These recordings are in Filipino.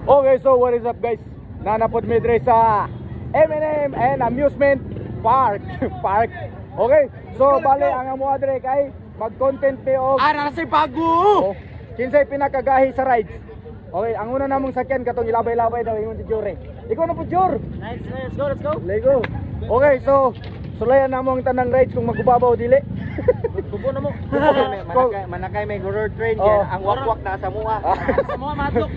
Okay, so what is up guys? Nanapod mi dre sa M&M and Amusement Park. Okay, so bale ang amo dre kay mag-content pe og si Bago. kinsay pinakagahi sa rides. Okay, ang una namong sakyan katong ilabay-labay daw ingon si Jure. Ikaw na po Jure. Nice, let's go, let's go. Let's go. Okay, so sulayan namo ang tanang rides kung magubabaw dili. Bubo na mo. Manakay may horror train Oh. yan. Ang wakwak na sa mua. Sa mga matok.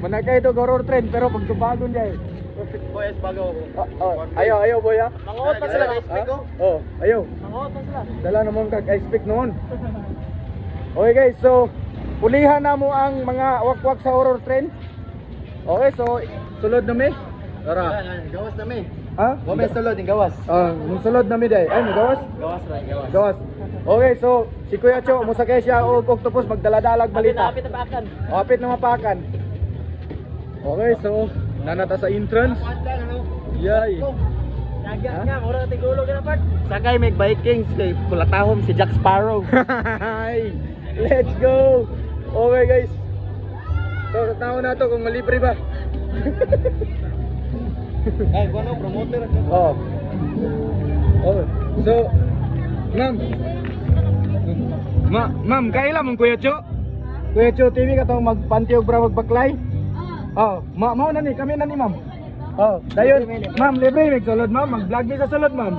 Manakay to horror trend pero pag subagon day. Boys, bago. Ayaw boy ha. Manguot pa sila. Oh, ayaw. Manguot pa sila. Dala naman kag ice pick noon. Okay guys, so pulihan na mo ang mga wakwak sa horror trend. Okay, so sulod na mi. Tara. Gawas na may. Ha? Wame sulod yung gawas. Nung sulod na mi day. Ay, may gawas? Gawas ra, gawas. Gawas. Okay, so si Kuya Cho musakay siya og octopus magdala-dalag balita. Apit na pakan. Apit na mapakan. Okay, so nanata sa entrance. Yay. Nagat nga, mura na tigulog na part. Sakay may Vikings kay kulatahom si Jack Sparrow. Hi. Let's go. Okay guys. So sa tao na to kung malibre ba? Ay, kuno promoter. Oh. Oh. So Ma'am, kaila mong Kuya Cho? Kuya Cho TV katong magpantiog bra magbaklay? Oh, mao na ni kami na ni ma'am. Oh, dayon. Ma'am, libre mig sulod ma'am, mag-vlog mi sa sulod ma'am.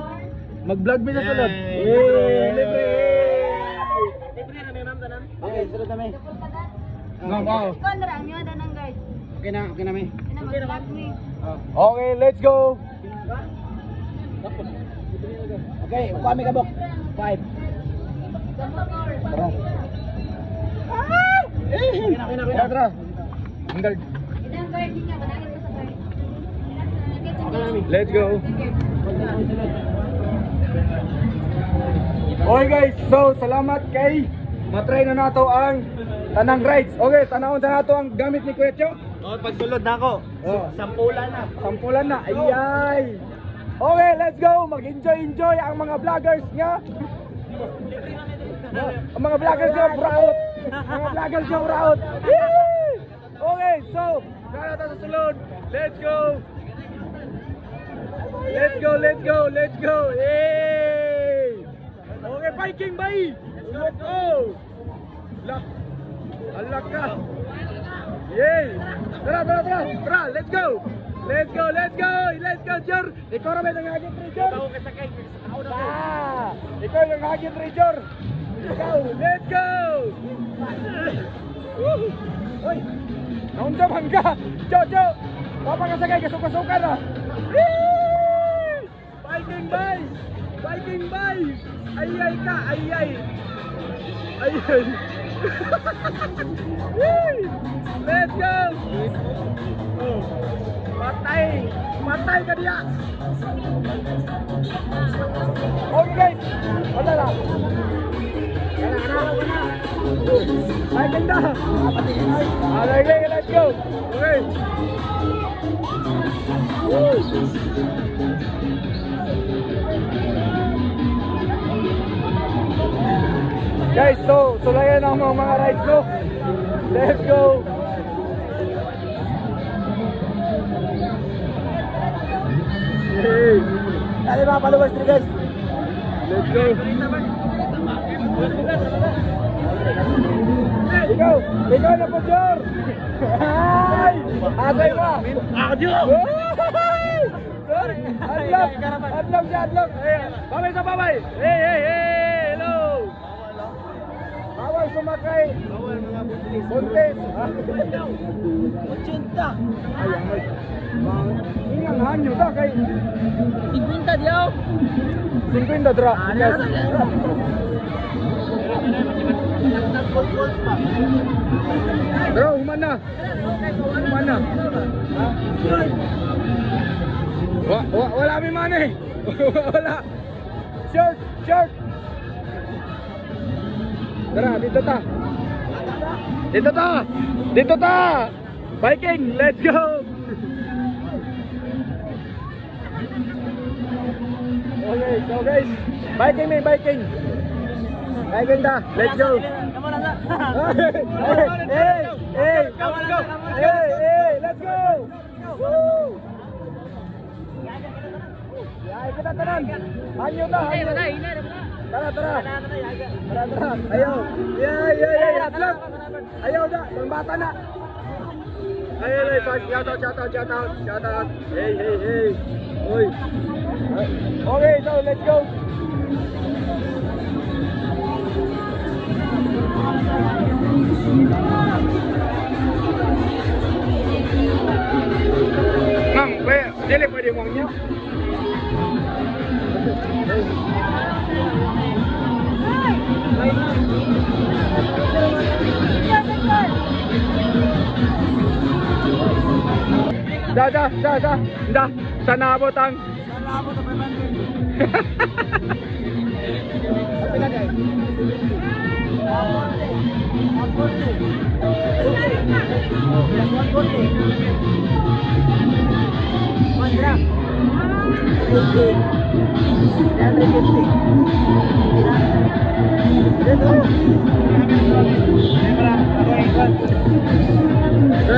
Mag-vlog mi sa sulod. Yay, libre. Libre na may ma'am tanan. Okay, sulod na may. Ma'am, oh. Kontra ang yun ng guard. Okay na may. Pinamag-vlog me. Okay, let's go. Okay, kami kabok. 5. Tara. Tara. Ang guard. Ang guard niya, managin ko sa guard. Let's go. Okay guys, so salamat kay matry na nato ang tanang rides. Okay, tanawon sa nato ang gamit ni Kuya Cho. Oh, pagsulod na ako. Oh. Sampulan na. Sampulan na. Ayay. Okay, let's go. Mag-enjoy ang mga vloggers nga. Ang mga vloggers nga proud. Mga vloggers nga proud. Okay, so kaya tayo sa sulod. Let's go. Let's go, let's go, let's go. Yay! Okay, Viking bay. Let's go. Lak. Alak ka. Yay! Tara, let's go! Let's go, Jor! Ikaw na ba yung hagit, Jor? Tao ka sakay, sa tao na. Ikaw yung hagit, Jor! Ikaw, let's go! Uy! Naundaman ka! Jo! Papakasakay, kasuka-suka na! Viking bay! Ayay ka, ayay! Let's go! Oh. Patay ka diya! Okay guys, wala na. Ay, ganda! Okay, let's go! Okay! Guys, so sulayan ang mga rides ko. Let's go! Hey! Dali mga followers ni guys. Let's go! Ikaw na po, Jor! Ay! Asay mo! Adyo! Adlong siya! Babay sa babay! Hey! Hello! Bawal sumakay! Bawal mga Buntis! Cinta. Ay, amay! Ingang hanyo ta kay 50 diyaw. 50 dra! Yes! Bro, human na! Wala may money! Wala! Shirt! Tara, dito ta! Viking, let's go! Okay, so guys, Viking! Ay, ganda. Let's go. Come on, Hey! Come on, go. Hey! kita tanan. Hanyo ta, Ay, hanyo. wala, ina, wala. Tara, tara. Wala na yaga. Tara, tara. Ayaw. Yeah. Alam. Ayaw na, pang bata na. Ay, shout out. Hey. Oy. Okay, so let's go. Ma'am, dili pwede mong nyo. Da. Sana abot ang.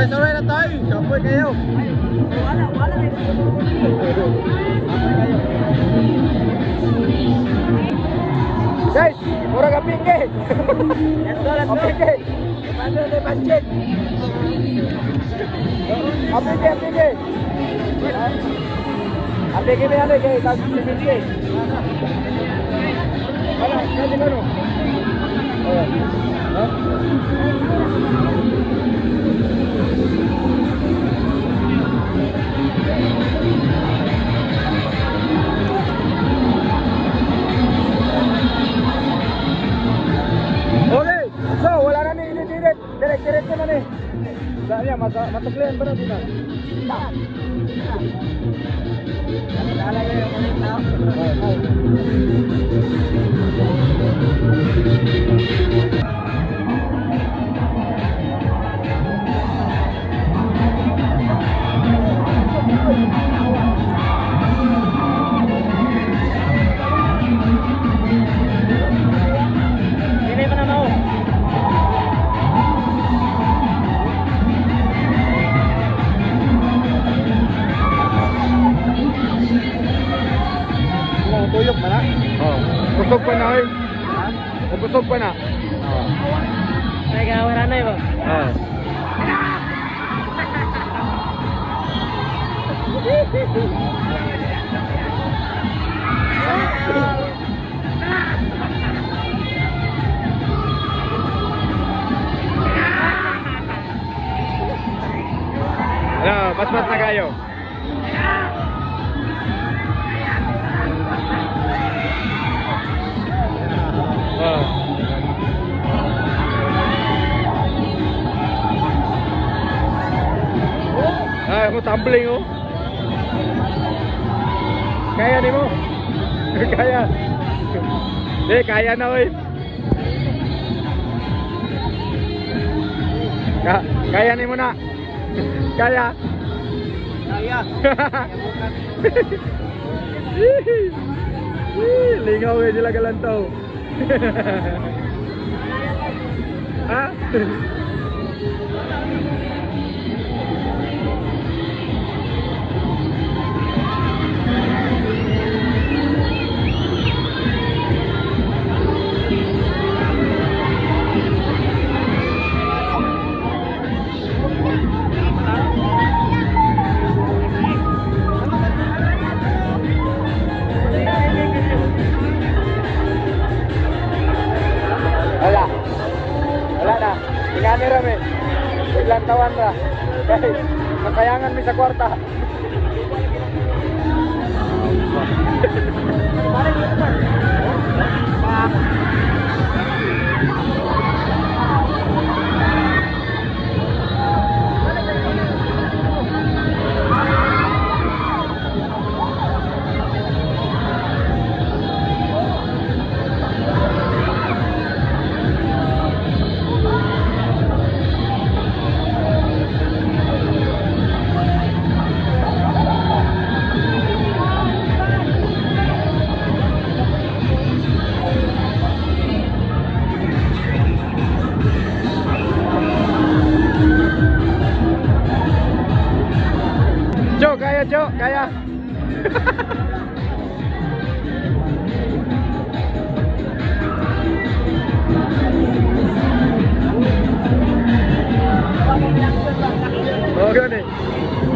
Sorry na tayo. Kapoy kayo. Wala na. Guys, murag apike. Let's go. Apike. Paano na budget? Apike. Apike ba yan kay tag 7K? Wala, kasi ano? Ha? Okay, so wala na ni init. Direct na ni. Saan niya? Masuklihan ba na dito? Hindi pa na mau. Tuyok pa na? Oo. Busog pa na eh. Busog pa na? Oo. Wala na yun. Oo. Mas na kayo. Mo tumbling oh. Kaya ni mo. Kaya. Kaya na oy. Kaya ni mo na. Kaya. Lingaw eh sila galantaw. Ha? Wala na. Ingani rami. Biglang tawan ra. Kaya masayangan mi sa kwarta. Jo, kaya Jo, kaya. Oh, gani.